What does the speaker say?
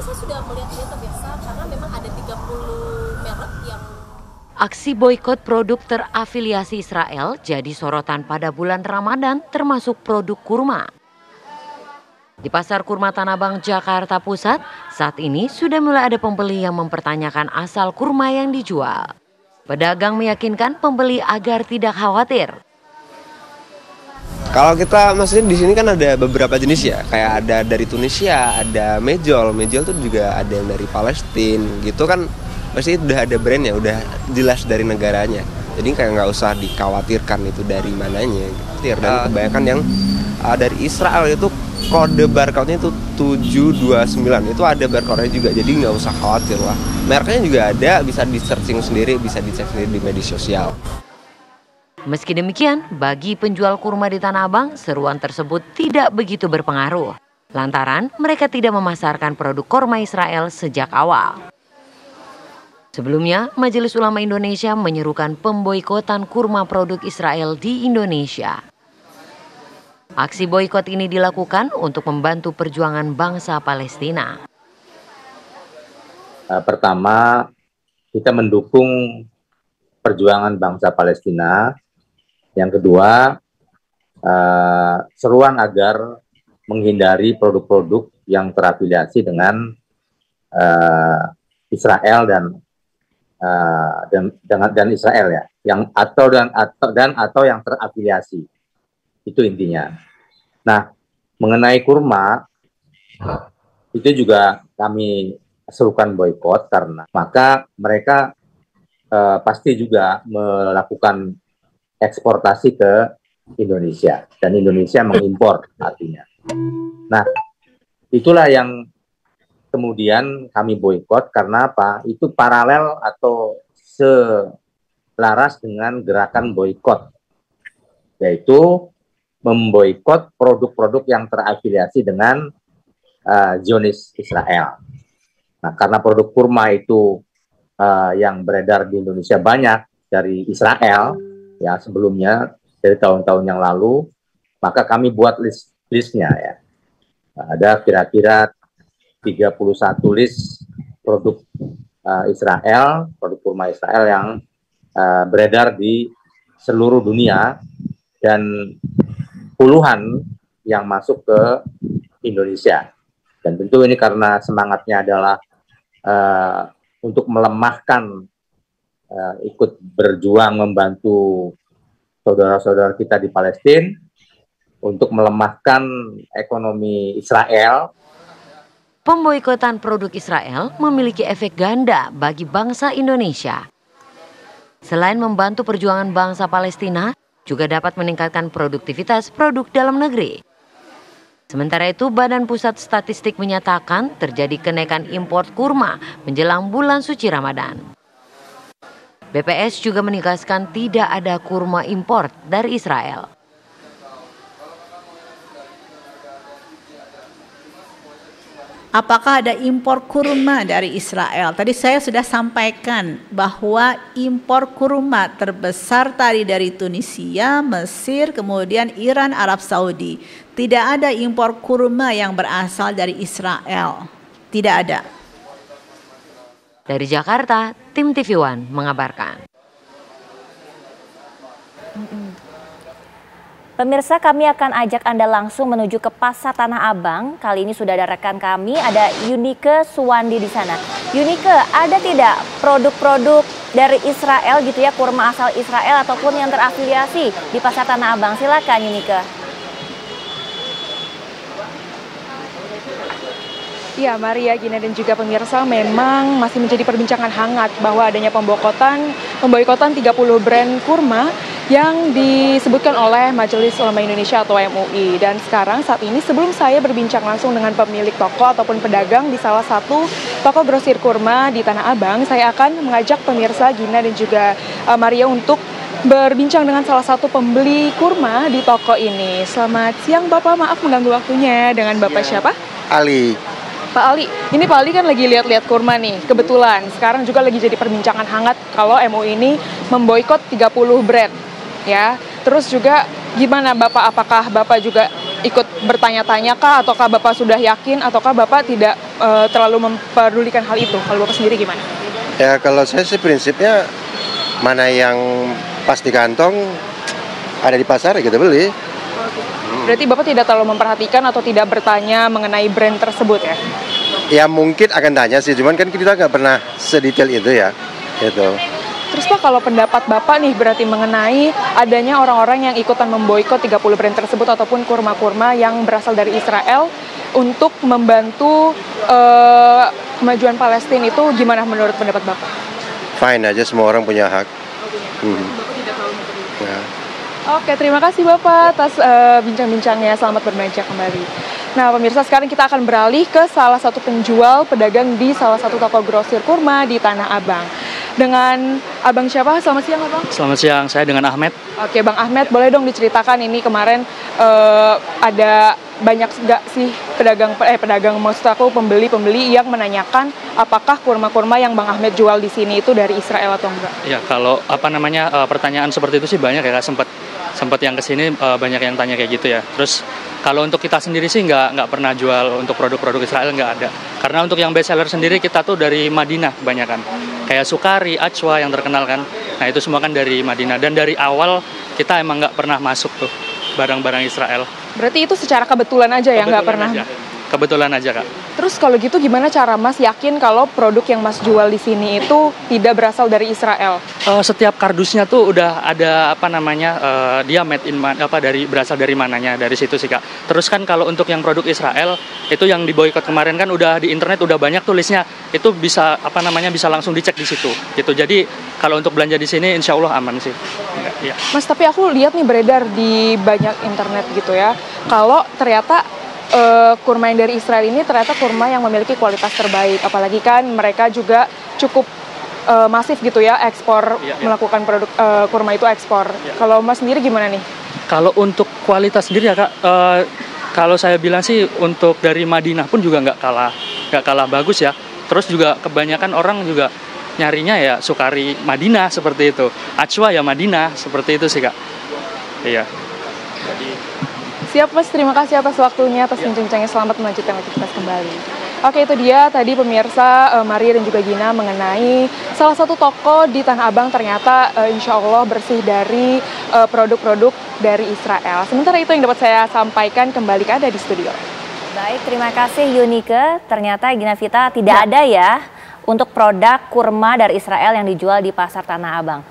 saya sudah melihat-lihat pemirsa, karena memang ada 30 merek yang... Aksi boikot produk terafiliasi Israel jadi sorotan pada bulan Ramadan, termasuk produk kurma. Di Pasar Kurma Tanah Abang, Jakarta Pusat, saat ini sudah mulai ada pembeli yang mempertanyakan asal kurma yang dijual. Pedagang meyakinkan pembeli agar tidak khawatir. Kalau kita maksudnya di sini kan ada beberapa jenis ya, kayak ada dari Tunisia, ada mejol tuh juga ada yang dari Palestina gitu kan, pasti udah ada brandnya, udah jelas dari negaranya. Jadi kayak nggak usah dikhawatirkan itu dari mananya. Gitu. Dan kebanyakan yang dari Israel itu kode barcode-nya itu 729, itu ada barcode-nya juga, jadi nggak usah khawatir lah. Mereknya juga ada, bisa di searching sendiri, bisa dicek sendiri di media sosial. Meski demikian, bagi penjual kurma di Tanah Abang, seruan tersebut tidak begitu berpengaruh. Lantaran mereka tidak memasarkan produk kurma Israel sejak awal. Sebelumnya, Majelis Ulama Indonesia menyerukan pemboikotan kurma produk Israel di Indonesia. Aksi boikot ini dilakukan untuk membantu perjuangan bangsa Palestina. Pertama, kita mendukung perjuangan bangsa Palestina. Yang kedua, seruan agar menghindari produk-produk yang terafiliasi dengan Israel dan Israel ya, atau yang terafiliasi. Itu intinya. Nah, mengenai kurma, itu juga kami serukan boikot karena maka mereka pasti juga melakukan eksportasi ke Indonesia dan Indonesia mengimpor artinya. Nah, itulah yang kemudian kami boikot karena apa? Itu paralel atau selaras dengan gerakan boikot, yaitu memboikot produk-produk yang terafiliasi dengan Zionis Israel. Nah, karena produk kurma itu yang beredar di Indonesia banyak dari Israel, ya sebelumnya dari tahun-tahun yang lalu, maka kami buat listnya ya. Ada kira-kira 31 list produk Israel, produk kurma Israel yang beredar di seluruh dunia dan puluhan yang masuk ke Indonesia. Dan tentu ini karena semangatnya adalah untuk melemahkan, ikut berjuang membantu saudara-saudara kita di Palestina untuk melemahkan ekonomi Israel. Pemboikotan produk Israel memiliki efek ganda bagi bangsa Indonesia. Selain membantu perjuangan bangsa Palestina, juga dapat meningkatkan produktivitas produk dalam negeri. Sementara itu, Badan Pusat Statistik menyatakan terjadi kenaikan impor kurma menjelang bulan suci Ramadan. BPS juga menegaskan tidak ada kurma impor dari Israel. Apakah ada impor kurma dari Israel? Tadi saya sudah sampaikan bahwa impor kurma terbesar tadi dari Tunisia, Mesir, kemudian Iran, Arab Saudi. Tidak ada impor kurma yang berasal dari Israel. Tidak ada. Dari Jakarta, tim TV One mengabarkan. Pemirsa, kami akan ajak Anda langsung menuju ke Pasar Tanah Abang. Kali ini sudah ada rekan kami, ada Yunike Suwandi di sana. Yunike, ada tidak produk-produk dari Israel gitu ya, kurma asal Israel ataupun yang terafiliasi di Pasar Tanah Abang? Silakan Yunike. Ya, Maria, Gina dan juga pemirsa, memang masih menjadi perbincangan hangat bahwa adanya pemboikotan 30 brand kurma yang disebutkan oleh Majelis Ulama Indonesia atau MUI. Dan sekarang saat ini sebelum saya berbincang langsung dengan pemilik toko ataupun pedagang di salah satu toko grosir kurma di Tanah Abang, saya akan mengajak pemirsa Gina dan juga Maria untuk berbincang dengan salah satu pembeli kurma di toko ini. Selamat siang Bapak, maaf mengganggu waktunya. Dengan Bapak siapa? Ali. Pak Ali, ini Pak Ali kan lagi lihat-lihat kurma nih. Kebetulan sekarang juga lagi jadi perbincangan hangat kalau MUI ini memboikot 30 brand. Ya, terus juga gimana Bapak, apakah Bapak juga ikut bertanya-tanya kah, ataukah Bapak sudah yakin, ataukah Bapak tidak terlalu memperdulikan hal itu? Kalau Bapak sendiri gimana? Ya kalau saya sih prinsipnya mana yang pas di kantong ada di pasar ya kita beli. Berarti Bapak tidak terlalu memperhatikan atau tidak bertanya mengenai brand tersebut ya? Ya mungkin akan tanya sih, cuman kan kita nggak pernah sedetail itu ya. Gitu. Terus Pak, kalau pendapat Bapak nih berarti mengenai adanya orang-orang yang ikutan memboikot 30 brand tersebut ataupun kurma-kurma yang berasal dari Israel untuk membantu kemajuan Palestina itu gimana menurut pendapat Bapak? Fine aja, semua orang punya hak. Ya. Oke, terima kasih Bapak atas bincang-bincangnya. Selamat berbelanja kembali. Nah, pemirsa, sekarang kita akan beralih ke salah satu penjual pedagang di salah satu toko grosir kurma di Tanah Abang. Dengan Abang siapa? Selamat siang, Abang. Selamat siang, saya dengan Ahmed. Oke, Bang Ahmed, boleh dong diceritakan ini kemarin ada banyak nggak sih pedagang maksud aku pembeli yang menanyakan apakah kurma-kurma yang Bang Ahmed jual di sini itu dari Israel atau enggak? Ya, kalau pertanyaan seperti itu sih banyak ya, sempat yang kesini banyak yang tanya kayak gitu ya. Terus kalau untuk kita sendiri sih nggak pernah jual untuk produk-produk Israel, nggak ada. Karena untuk yang best seller sendiri kita tuh dari Madinah kebanyakan. Kayak Sukari, Achwa yang terkenal kan. Nah itu semua kan dari Madinah. Dan dari awal kita emang nggak pernah masuk tuh barang-barang Israel. Berarti itu secara kebetulan aja ya, nggak pernah? Kebetulan aja, Kak. Terus kalau gitu gimana cara Mas yakin kalau produk yang Mas jual di sini itu tidak berasal dari Israel? Setiap kardusnya tuh udah ada dia made in berasal dari mananya, dari situ sih, Kak. Terus kan kalau untuk yang produk Israel itu yang diboikot kemarin kan udah di internet udah banyak tulisnya. Itu bisa bisa langsung dicek di situ. Gitu. Jadi kalau untuk belanja di sini insya Allah aman sih. Ya. Mas, tapi aku lihat nih beredar di banyak internet gitu ya. Kalau ternyata kurma yang dari Israel ini ternyata kurma yang memiliki kualitas terbaik, apalagi kan mereka juga cukup masif gitu ya ekspor, melakukan produk kurma itu ekspor. Kalau Mas sendiri gimana nih? Kalau untuk kualitas sendiri ya Kak, kalau saya bilang sih untuk dari Madinah pun juga nggak kalah bagus ya. Terus juga kebanyakan orang juga nyarinya ya Sukari Madinah seperti itu, Achwa ya Madinah seperti itu sih Kak. Iya. Siap Mas, terima kasih atas waktunya, atas bincang-bincangnya. Selamat melanjutkan aktivitas kembali. Oke, itu dia tadi pemirsa Maria dan juga Gina mengenai salah satu toko di Tanah Abang ternyata insya Allah bersih dari produk-produk dari Israel. Sementara itu yang dapat saya sampaikan, kembali ke Anda di studio. Baik, terima kasih Yunike. Ternyata Gina Vita tidak ada ya untuk produk kurma dari Israel yang dijual di pasar Tanah Abang.